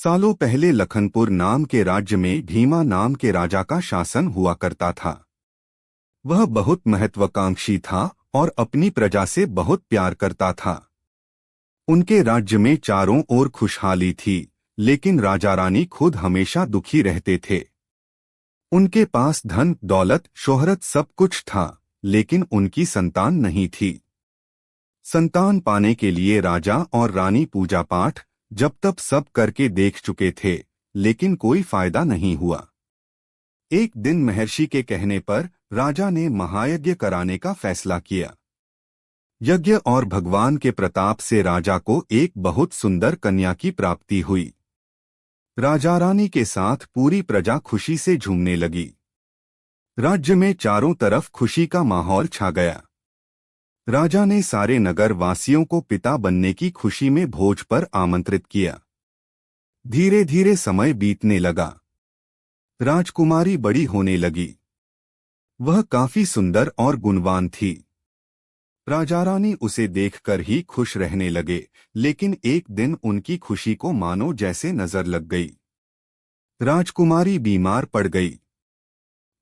सालों पहले लखनपुर नाम के राज्य में भीमा नाम के राजा का शासन हुआ करता था। वह बहुत महत्वाकांक्षी था और अपनी प्रजा से बहुत प्यार करता था। उनके राज्य में चारों ओर खुशहाली थी, लेकिन राजा रानी खुद हमेशा दुखी रहते थे। उनके पास धन, दौलत, शोहरत सब कुछ था, लेकिन उनकी संतान नहीं थी। संतान पाने के लिए राजा और रानी पूजा पाठ जब तब सब करके देख चुके थे, लेकिन कोई फायदा नहीं हुआ। एक दिन महर्षि के कहने पर राजा ने महायज्ञ कराने का फैसला किया। यज्ञ और भगवान के प्रताप से राजा को एक बहुत सुंदर कन्या की प्राप्ति हुई। राजा रानी के साथ पूरी प्रजा खुशी से झूमने लगी। राज्य में चारों तरफ खुशी का माहौल छा गया। राजा ने सारे नगर वासियों को पिता बनने की खुशी में भोज पर आमंत्रित किया। धीरे धीरे समय बीतने लगा। राजकुमारी बड़ी होने लगी। वह काफी सुंदर और गुणवान थी। राजा रानी उसे देखकर ही खुश रहने लगे, लेकिन एक दिन उनकी खुशी को मानो जैसे नजर लग गई। राजकुमारी बीमार पड़ गई।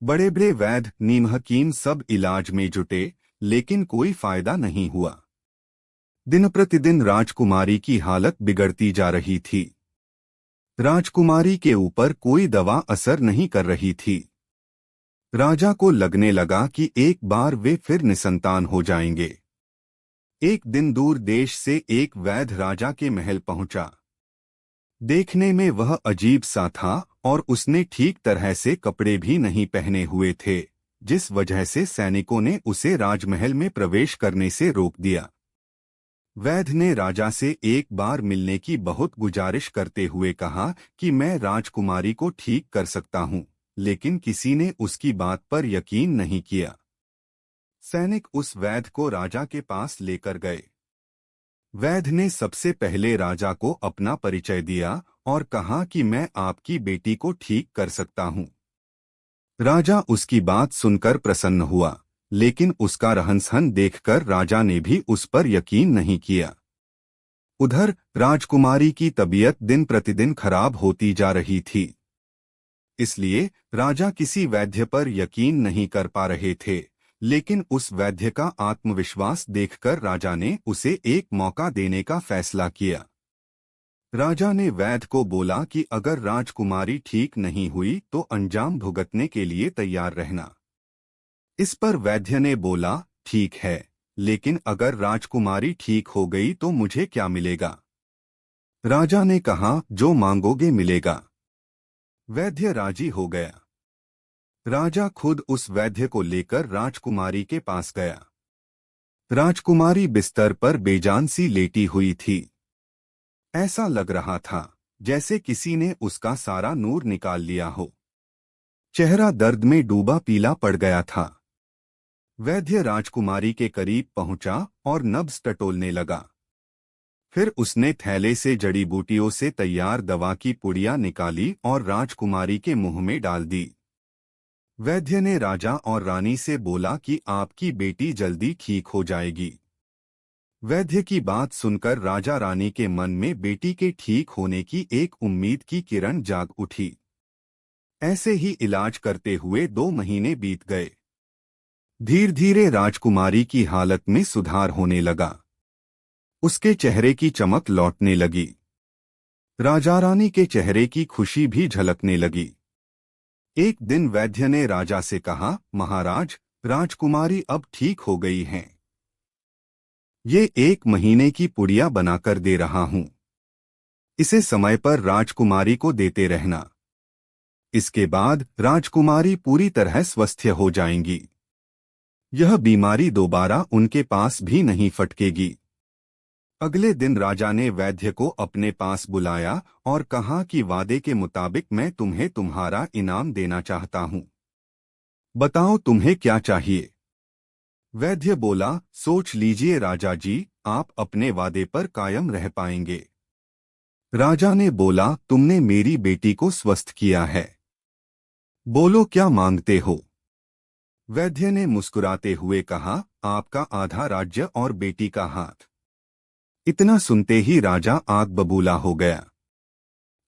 बड़े बड़े वैद्य, नीम हकीम सब इलाज में जुटे, लेकिन कोई फायदा नहीं हुआ। दिन प्रतिदिन राजकुमारी की हालत बिगड़ती जा रही थी। राजकुमारी के ऊपर कोई दवा असर नहीं कर रही थी। राजा को लगने लगा कि एक बार वे फिर निसंतान हो जाएंगे। एक दिन दूर देश से एक वैद्य राजा के महल पहुंचा। देखने में वह अजीब सा था और उसने ठीक तरह से कपड़े भी नहीं पहने हुए थे, जिस वजह से सैनिकों ने उसे राजमहल में प्रवेश करने से रोक दिया। वैद्य ने राजा से एक बार मिलने की बहुत गुजारिश करते हुए कहा कि मैं राजकुमारी को ठीक कर सकता हूं, लेकिन किसी ने उसकी बात पर यकीन नहीं किया। सैनिक उस वैद्य को राजा के पास लेकर गए। वैद्य ने सबसे पहले राजा को अपना परिचय दिया और कहा कि मैं आपकी बेटी को ठीक कर सकता हूं। राजा उसकी बात सुनकर प्रसन्न हुआ, लेकिन उसका रहन-सहन देखकर राजा ने भी उस पर यकीन नहीं किया। उधर राजकुमारी की तबीयत दिन प्रतिदिन खराब होती जा रही थी। इसलिए राजा किसी वैद्य पर यकीन नहीं कर पा रहे थे, लेकिन उस वैद्य का आत्मविश्वास देखकर राजा ने उसे एक मौका देने का फैसला किया। राजा ने वैद्य को बोला कि अगर राजकुमारी ठीक नहीं हुई तो अंजाम भुगतने के लिए तैयार रहना। इस पर वैद्य ने बोला, ठीक है, लेकिन अगर राजकुमारी ठीक हो गई तो मुझे क्या मिलेगा? राजा ने कहा, जो मांगोगे मिलेगा। वैद्य राजी हो गया। राजा खुद उस वैद्य को लेकर राजकुमारी के पास गया। राजकुमारी बिस्तर पर बेजान सी लेटी हुई थी। ऐसा लग रहा था जैसे किसी ने उसका सारा नूर निकाल लिया हो। चेहरा दर्द में डूबा पीला पड़ गया था। वैद्य राजकुमारी के करीब पहुंचा और नब्ज टटोलने लगा। फिर उसने थैले से जड़ी बूटियों से तैयार दवा की पुड़िया निकाली और राजकुमारी के मुंह में डाल दी। वैद्य ने राजा और रानी से बोला कि आपकी बेटी जल्दी ठीक हो जाएगी। वैद्य की बात सुनकर राजा रानी के मन में बेटी के ठीक होने की एक उम्मीद की किरण जाग उठी। ऐसे ही इलाज करते हुए 2 महीने बीत गए। धीरे धीरे राजकुमारी की हालत में सुधार होने लगा। उसके चेहरे की चमक लौटने लगी। राजा रानी के चेहरे की खुशी भी झलकने लगी। एक दिन वैद्य ने राजा से कहा, महाराज, राजकुमारी अब ठीक हो गई हैं। ये 1 महीने की पुड़िया बनाकर दे रहा हूं। इसे समय पर राजकुमारी को देते रहना। इसके बाद राजकुमारी पूरी तरह स्वस्थ हो जाएंगी। यह बीमारी दोबारा उनके पास भी नहीं फटकेगी। अगले दिन राजा ने वैद्य को अपने पास बुलाया और कहा कि वादे के मुताबिक मैं तुम्हें तुम्हारा इनाम देना चाहता हूं। बताओ तुम्हें क्या चाहिए? वैद्य बोला, सोच लीजिए राजा जी, आप अपने वादे पर कायम रह पाएंगे। राजा ने बोला, तुमने मेरी बेटी को स्वस्थ किया है। बोलो क्या मांगते हो? वैद्य ने मुस्कुराते हुए कहा, आपका आधा राज्य और बेटी का हाथ। इतना सुनते ही राजा आग बबूला हो गया।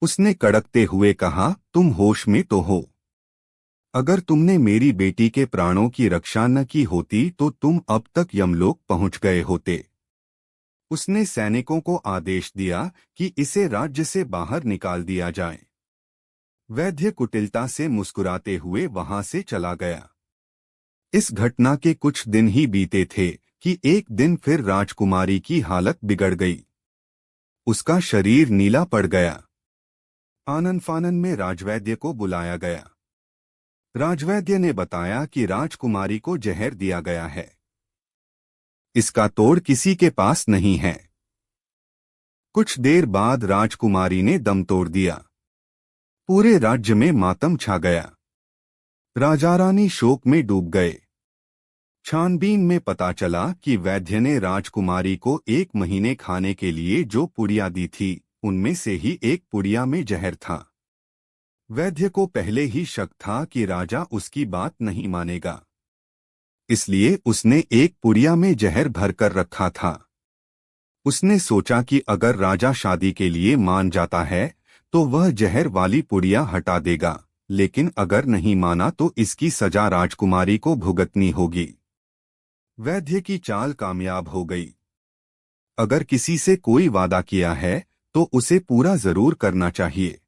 उसने कड़कते हुए कहा, तुम होश में तो हो? अगर तुमने मेरी बेटी के प्राणों की रक्षा न की होती तो तुम अब तक यमलोक पहुंच गए होते। उसने सैनिकों को आदेश दिया कि इसे राज्य से बाहर निकाल दिया जाए। वैद्य कुटिलता से मुस्कुराते हुए वहां से चला गया। इस घटना के कुछ दिन ही बीते थे कि एक दिन फिर राजकुमारी की हालत बिगड़ गई। उसका शरीर नीला पड़ गया। आनन फानन में राजवैद्य को बुलाया गया। राजवैद्य ने बताया कि राजकुमारी को जहर दिया गया है। इसका तोड़ किसी के पास नहीं है। कुछ देर बाद राजकुमारी ने दम तोड़ दिया। पूरे राज्य में मातम छा गया। राजा रानी शोक में डूब गए। छानबीन में पता चला कि वैद्य ने राजकुमारी को 1 महीने खाने के लिए जो पुड़िया दी थी उनमें से ही एक पुड़िया में जहर था। वैद्य को पहले ही शक था कि राजा उसकी बात नहीं मानेगा, इसलिए उसने एक पुड़िया में जहर भरकर रखा था। उसने सोचा कि अगर राजा शादी के लिए मान जाता है तो वह जहर वाली पुड़िया हटा देगा, लेकिन अगर नहीं माना तो इसकी सजा राजकुमारी को भुगतनी होगी। वैद्य की चाल कामयाब हो गई। अगर किसी से कोई वादा किया है तो उसे पूरा जरूर करना चाहिए।